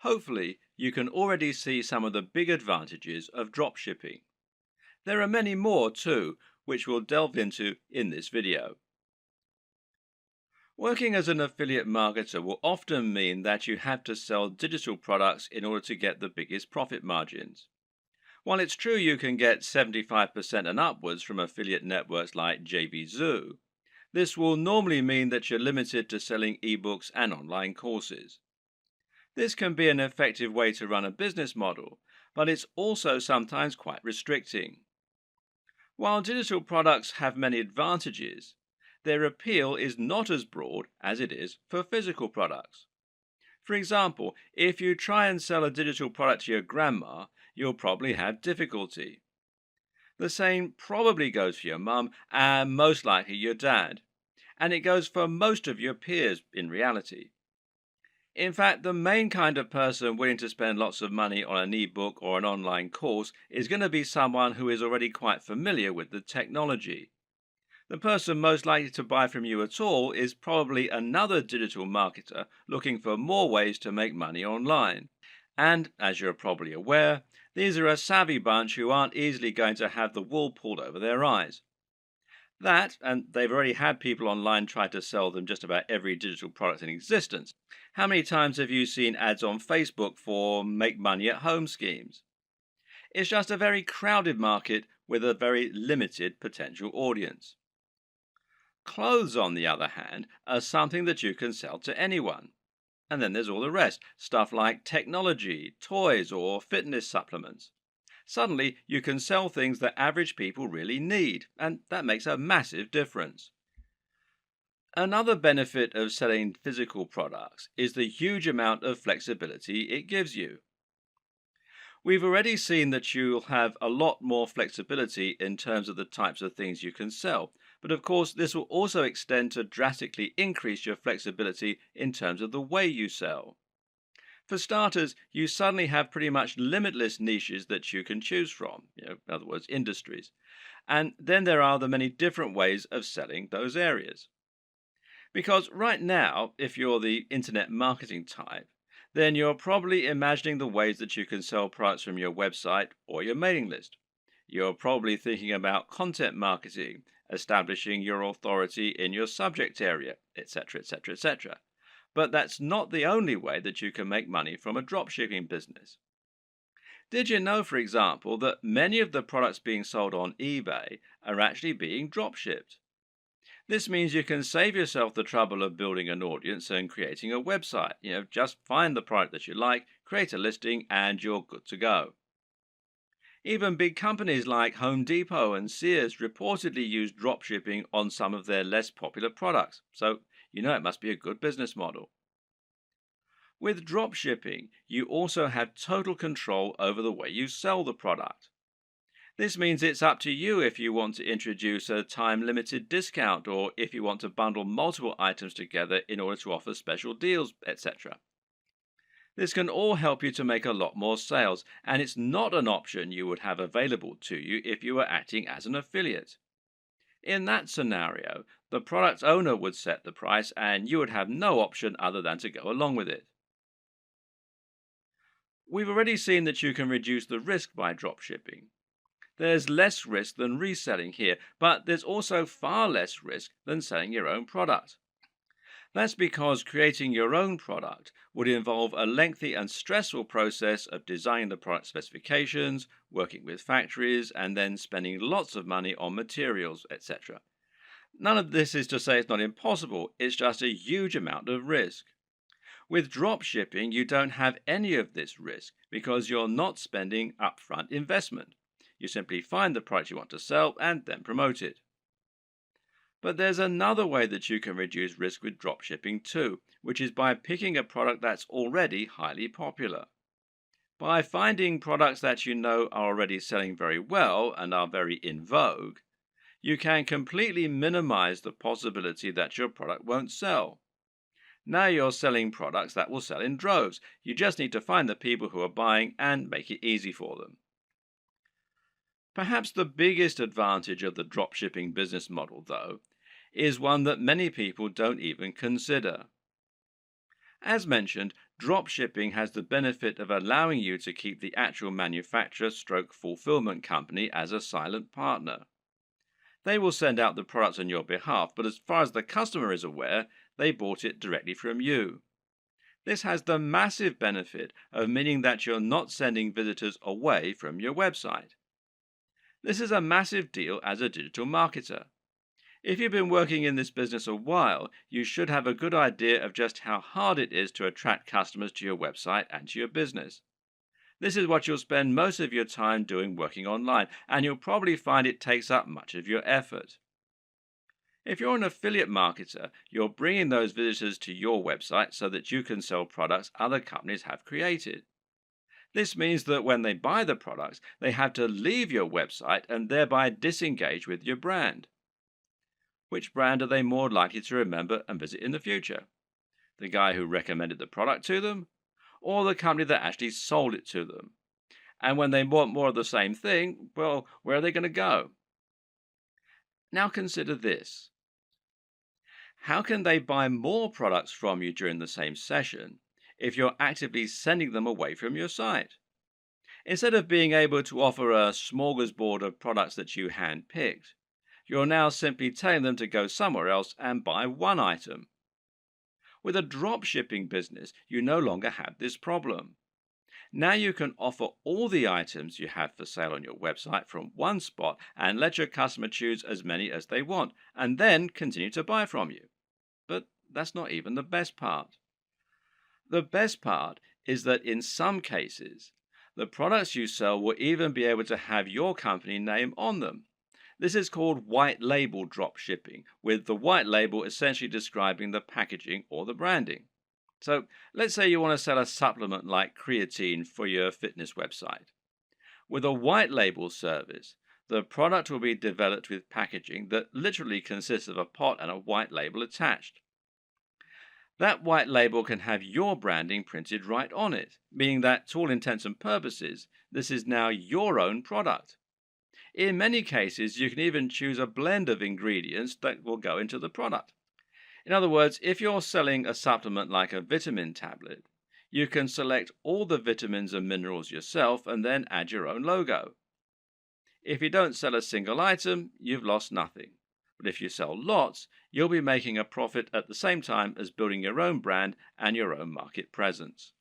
Hopefully, you can already see some of the big advantages of dropshipping. There are many more too, which we'll delve into in this video. Working as an affiliate marketer will often mean that you have to sell digital products in order to get the biggest profit margins. While it's true you can get 75% and upwards from affiliate networks like JVZoo, this will normally mean that you're limited to selling ebooks and online courses. This can be an effective way to run a business model, but it's also sometimes quite restricting. While digital products have many advantages, their appeal is not as broad as it is for physical products. For example, if you try and sell a digital product to your grandma, you'll probably have difficulty. The same probably goes for your mum and most likely your dad, and it goes for most of your peers in reality. In fact, the main kind of person willing to spend lots of money on an ebook or an online course is going to be someone who is already quite familiar with the technology. The person most likely to buy from you at all is probably another digital marketer looking for more ways to make money online. And, as you're probably aware, these are a savvy bunch who aren't easily going to have the wool pulled over their eyes. That, and they've already had people online try to sell them just about every digital product in existence. How many times have you seen ads on Facebook for make money at home schemes? It's just a very crowded market with a very limited potential audience. Clothes, on the other hand, are something that you can sell to anyone. And then there's all the rest, stuff like technology, toys, or fitness supplements. Suddenly, you can sell things that average people really need, and that makes a massive difference. Another benefit of selling physical products is the huge amount of flexibility it gives you. We've already seen that you'll have a lot more flexibility in terms of the types of things you can sell, but of course, this will also extend to drastically increase your flexibility in terms of the way you sell. For starters, you suddenly have pretty much limitless niches that you can choose from, in other words, industries. And then there are the many different ways of selling those areas. Because right now, if you're the internet marketing type, then you're probably imagining the ways that you can sell products from your website or your mailing list. You're probably thinking about content marketing, establishing your authority in your subject area, etc., etc., etc. But that's not the only way that you can make money from a dropshipping business. Did you know, for example, that many of the products being sold on eBay are actually being dropshipped? This means you can save yourself the trouble of building an audience and creating a website. Just find the product that you like, create a listing, and you're good to go. Even big companies like Home Depot and Sears reportedly use dropshipping on some of their less popular products, so it must be a good business model. With dropshipping, you also have total control over the way you sell the product. This means it's up to you if you want to introduce a time-limited discount or if you want to bundle multiple items together in order to offer special deals, etc. This can all help you to make a lot more sales, and it's not an option you would have available to you if you were acting as an affiliate. In that scenario, the product owner would set the price and you would have no option other than to go along with it. We've already seen that you can reduce the risk by dropshipping. There's less risk than reselling here, but there's also far less risk than selling your own product. That's because creating your own product would involve a lengthy and stressful process of designing the product specifications, working with factories, and then spending lots of money on materials, etc. None of this is to say it's not impossible, it's just a huge amount of risk. With dropshipping, you don't have any of this risk because you're not spending upfront investment. You simply find the product you want to sell and then promote it. But there's another way that you can reduce risk with dropshipping too, which is by picking a product that's already highly popular. By finding products that you know are already selling very well and are very in vogue, you can completely minimize the possibility that your product won't sell. Now you're selling products that will sell in droves. You just need to find the people who are buying and make it easy for them. Perhaps the biggest advantage of the dropshipping business model, though, is one that many people don't even consider. As mentioned, Dropshipping has the benefit of allowing you to keep the actual manufacturer stroke fulfillment company as a silent partner. They will send out the products on your behalf, but as far as the customer is aware, they bought it directly from you. This has the massive benefit of meaning that you're not sending visitors away from your website. This is a massive deal as a digital marketer. If you've been working in this business a while, you should have a good idea of just how hard it is to attract customers to your website and to your business. This is what you'll spend most of your time doing working online, and you'll probably find it takes up much of your effort. If you're an affiliate marketer, you're bringing those visitors to your website so that you can sell products other companies have created. This means that when they buy the products, they have to leave your website and thereby disengage with your brand. Which brand are they more likely to remember and visit in the future? The guy who recommended the product to them, or the company that actually sold it to them? And when they want more of the same thing, well, where are they going to go? Now consider this. How can they buy more products from you during the same session if you're actively sending them away from your site? Instead of being able to offer a smorgasbord of products that you handpicked, you're now simply telling them to go somewhere else and buy one item. With a dropshipping business, you no longer have this problem. Now you can offer all the items you have for sale on your website from one spot and let your customer choose as many as they want, and then continue to buy from you. But that's not even the best part. The best part is that in some cases, the products you sell will even be able to have your company name on them. This is called white label drop shipping, with the white label essentially describing the packaging or the branding. So let's say you want to sell a supplement like creatine for your fitness website. With a white label service, the product will be developed with packaging that literally consists of a pot and a white label attached. That white label can have your branding printed right on it, meaning that to all intents and purposes, this is now your own product. In many cases, you can even choose a blend of ingredients that will go into the product. In other words, if you're selling a supplement like a vitamin tablet, you can select all the vitamins and minerals yourself and then add your own logo. If you don't sell a single item, you've lost nothing. But if you sell lots, you'll be making a profit at the same time as building your own brand and your own market presence.